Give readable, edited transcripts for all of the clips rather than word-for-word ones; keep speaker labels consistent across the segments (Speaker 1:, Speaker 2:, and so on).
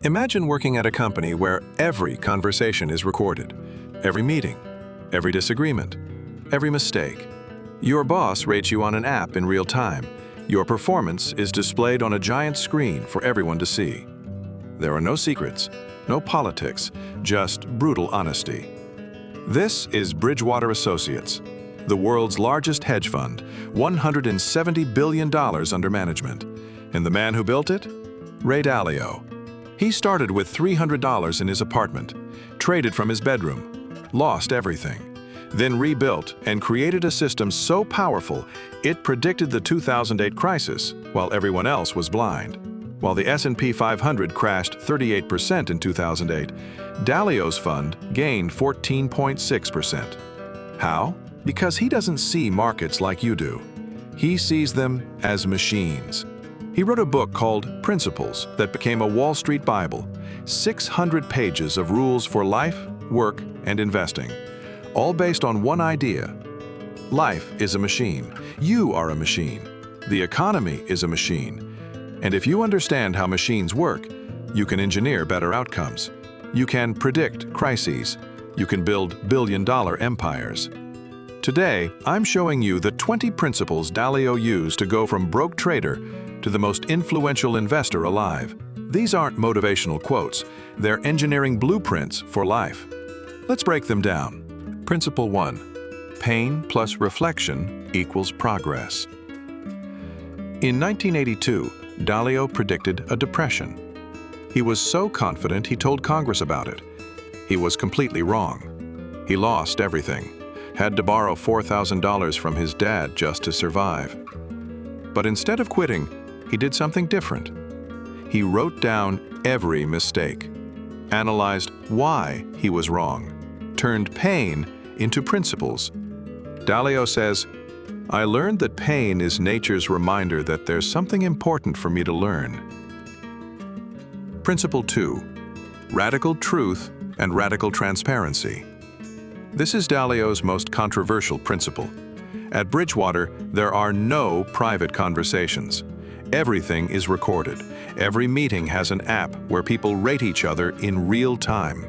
Speaker 1: Imagine working at a company where every conversation is recorded, every meeting, every disagreement, every mistake. Your boss rates you on an app in real time. Your performance is displayed on a giant screen for everyone to see. There are no secrets, no politics, just brutal honesty. This is Bridgewater Associates, the world's largest hedge fund, $170 billion under management. And the man who built it? Ray Dalio. He started with $300 in his apartment, traded from his bedroom, lost everything, then rebuilt and created a system so powerful it predicted the 2008 crisis while everyone else was blind. While the S&P 500 crashed 38% in 2008, Dalio's fund gained 14.6%. How? Because he doesn't see markets like you do. He sees them as machines. He wrote a book called Principles that became a Wall Street Bible, 600 pages of rules for life, work, and investing, all based on one idea. Life is a machine. You are a machine. The economy is a machine. And if you understand how machines work, you can engineer better outcomes. You can predict crises. You can build billion-dollar empires. Today, I'm showing you the 20 principles Dalio used to go from broke trader to the most influential investor alive. These aren't motivational quotes. They're engineering blueprints for life. Let's break them down. Principle 1. Pain plus reflection equals progress. In 1982, Dalio predicted a depression. He was so confident he told Congress about it. He was completely wrong. He lost everything, had to borrow $4,000 from his dad just to survive. But instead of quitting, he did something different. He wrote down every mistake, analyzed why he was wrong, turned pain into principles. Dalio says, "I learned that pain is nature's reminder that there's something important for me to learn." Principle 2. Radical truth and radical transparency. This is Dalio's most controversial principle. At Bridgewater, there are no private conversations. Everything is recorded. Every meeting has an app where people rate each other in real time.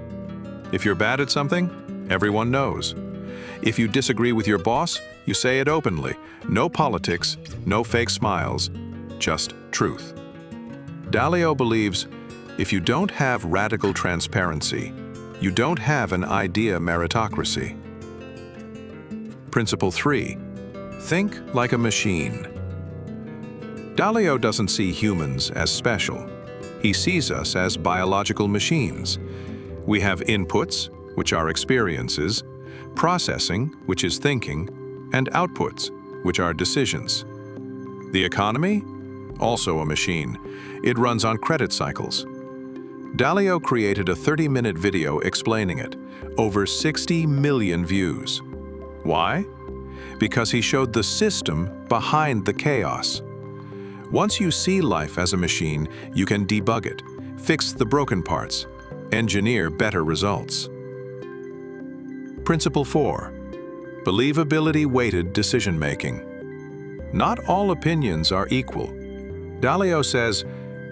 Speaker 1: If you're bad at something, everyone knows. If you disagree with your boss, you say it openly. No politics, no fake smiles, just truth. Dalio believes if you don't have radical transparency, you don't have an idea meritocracy. Principle 3. Think like a machine. Dalio doesn't see humans as special. He sees us as biological machines. We have inputs, which are experiences, processing, which is thinking, and outputs, which are decisions. The economy? Also a machine. It runs on credit cycles. Dalio created a 30-minute video explaining it. Over 60 million views. Why? Because he showed the system behind the chaos. Once you see life as a machine, you can debug it, fix the broken parts, engineer better results. Principle 4. Believability-Weighted decision-making. Not all opinions are equal. Dalio says,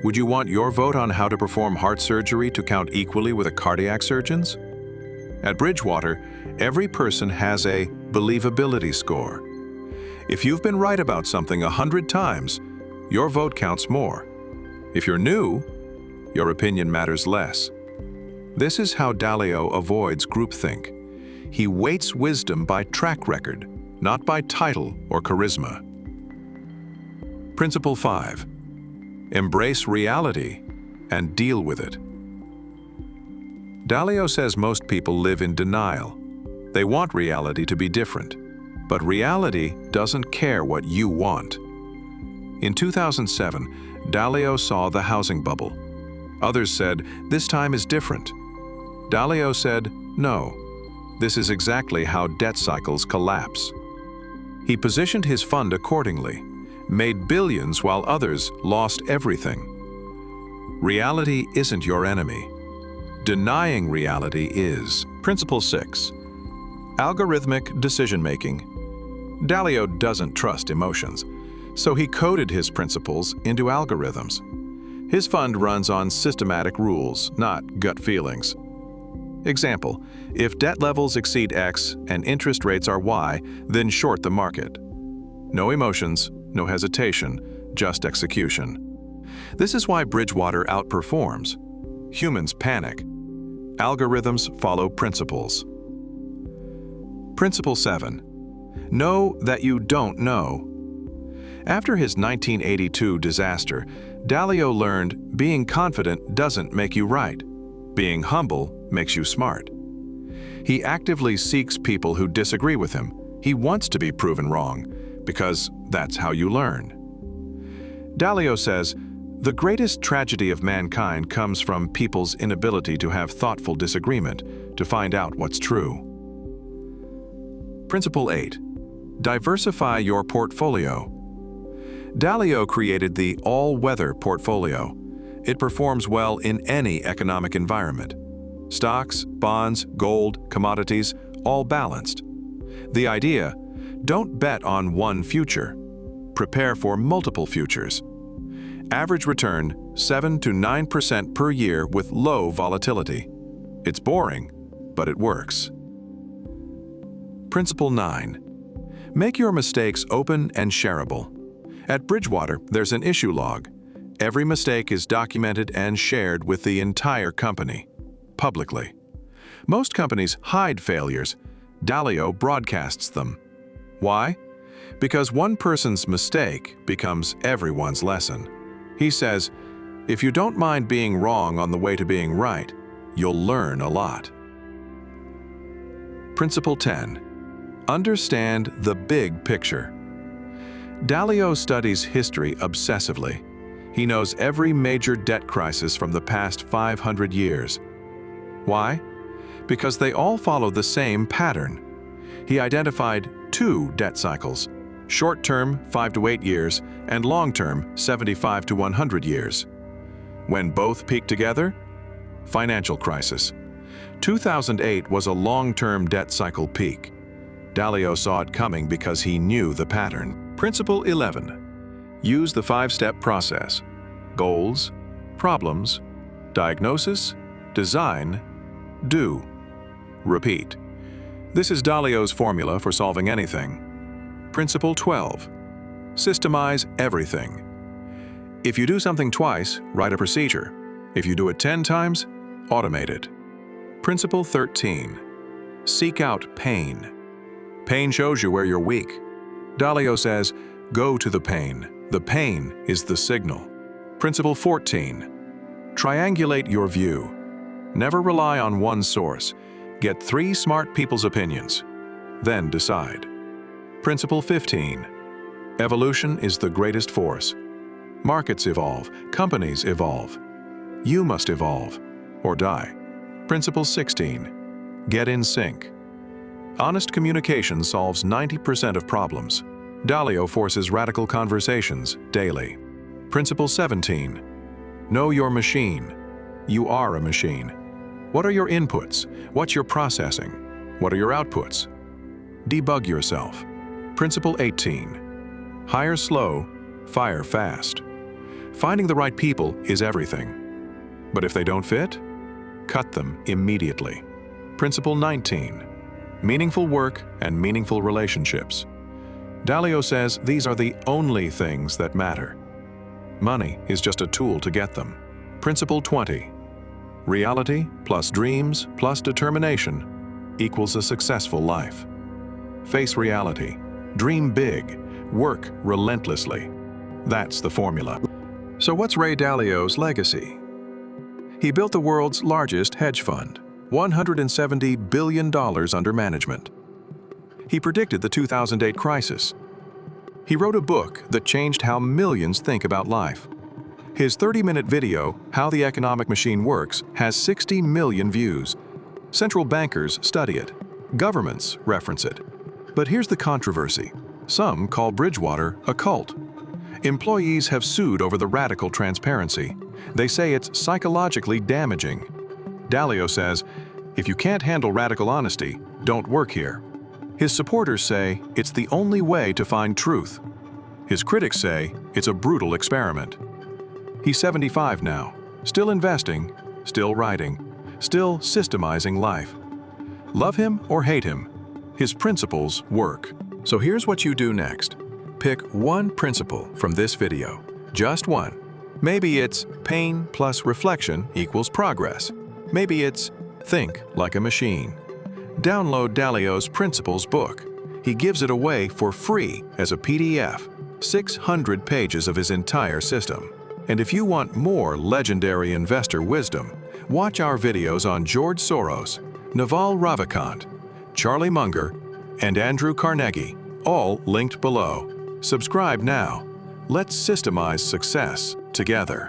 Speaker 1: would you want your vote on how to perform heart surgery to count equally with a cardiac surgeon's? At Bridgewater, every person has a believability score. If you've been right about something 100 times, your vote counts more. If you're new, your opinion matters less. This is how Dalio avoids groupthink. He weights wisdom by track record, not by title or charisma. Principle 5. Embrace reality and deal with it. Dalio says most people live in denial. They want reality to be different, but reality doesn't care what you want. In 2007, Dalio saw the housing bubble. Others said, this time is different. Dalio said, no, this is exactly how debt cycles collapse. He positioned his fund accordingly, made billions while others lost everything. Reality isn't your enemy. Denying reality is. Principle 6. Algorithmic decision-making. Dalio doesn't trust emotions, so he coded his principles into algorithms. His fund runs on systematic rules, not gut feelings. Example, if debt levels exceed X and interest rates are Y, then short the market. No emotions, no hesitation, just execution. This is why Bridgewater outperforms. Humans panic. Algorithms follow principles. Principle 7. Know that you don't know. After his 1982 disaster, Dalio learned being confident doesn't make you right. Being humble makes you smart. He actively seeks people who disagree with him. He wants to be proven wrong, because that's how you learn. Dalio says, the greatest tragedy of mankind comes from people's inability to have thoughtful disagreement, to find out what's true. Principle 8. Diversify your portfolio. Dalio created the all-weather portfolio. It performs well in any economic environment. Stocks, bonds, gold, commodities, all balanced. The idea, don't bet on one future. Prepare for multiple futures. Average return 7 to 9% per year with low volatility. It's boring, but it works. Principle 9. Make your mistakes open and shareable. At Bridgewater, there's an issue log. Every mistake is documented and shared with the entire company, publicly. Most companies hide failures. Dalio broadcasts them. Why? Because one person's mistake becomes everyone's lesson. He says, if you don't mind being wrong on the way to being right, you'll learn a lot. Principle 10. Understand the big picture. Dalio studies history obsessively. He knows every major debt crisis from the past 500 years. Why? Because they all follow the same pattern. He identified 2 debt cycles, short-term 5 to 8 years and long-term 75 to 100 years. When both peak together? Financial crisis. 2008 was a long-term debt cycle peak. Dalio saw it coming because he knew the pattern. Principle 11. Use the 5-step process. Goals, problems, diagnosis, design, do. Repeat. This is Dalio's formula for solving anything. Principle 12. Systemize everything. If you do something twice, write a procedure. If you do it 10 times, automate it. Principle 13. Seek out pain. Pain shows you where you're weak. Dalio says, go to the pain. The pain is the signal. Principle 14. Triangulate your view. Never rely on one source. Get 3 smart people's opinions. Then decide. Principle 15. Evolution is the greatest force. Markets evolve, companies evolve. You must evolve, or die. Principle 16. Get in sync. Honest communication solves 90% of problems. Dalio forces radical conversations daily. Principle 17. Know your machine. You are a machine. What are your inputs? What's your processing? What are your outputs? Debug yourself. Principle 18. Hire slow, fire fast. Finding the right people is everything. But if they don't fit, cut them immediately. Principle 19. Meaningful work and meaningful relationships. Dalio says these are the only things that matter. Money is just a tool to get them. Principle 20. Reality plus dreams plus determination equals a successful life. Face reality. Dream big. Work relentlessly. That's the formula. So what's Ray Dalio's legacy? He built the world's largest hedge fund, $170 billion under management. He predicted the 2008 crisis. He wrote a book that changed how millions think about life. His 30-minute video, How the Economic Machine Works, has 60 million views. Central bankers study it. Governments reference it. But here's the controversy. Some call Bridgewater a cult. Employees have sued over the radical transparency. They say it's psychologically damaging. Dalio says, if you can't handle radical honesty, don't work here. His supporters say it's the only way to find truth. His critics say it's a brutal experiment. He's 75 now, still investing, still writing, still systemizing life. Love him or hate him, his principles work. So here's what you do next. Pick one principle from this video, just one. Maybe it's pain plus reflection equals progress. Maybe it's think like a machine. Download Dalio's Principles book. He gives it away for free as a PDF, 600 pages of his entire system. And if you want more legendary investor wisdom, watch our videos on George Soros, Naval Ravikant, Charlie Munger, and Andrew Carnegie, all linked below. Subscribe now. Let's systemize success together.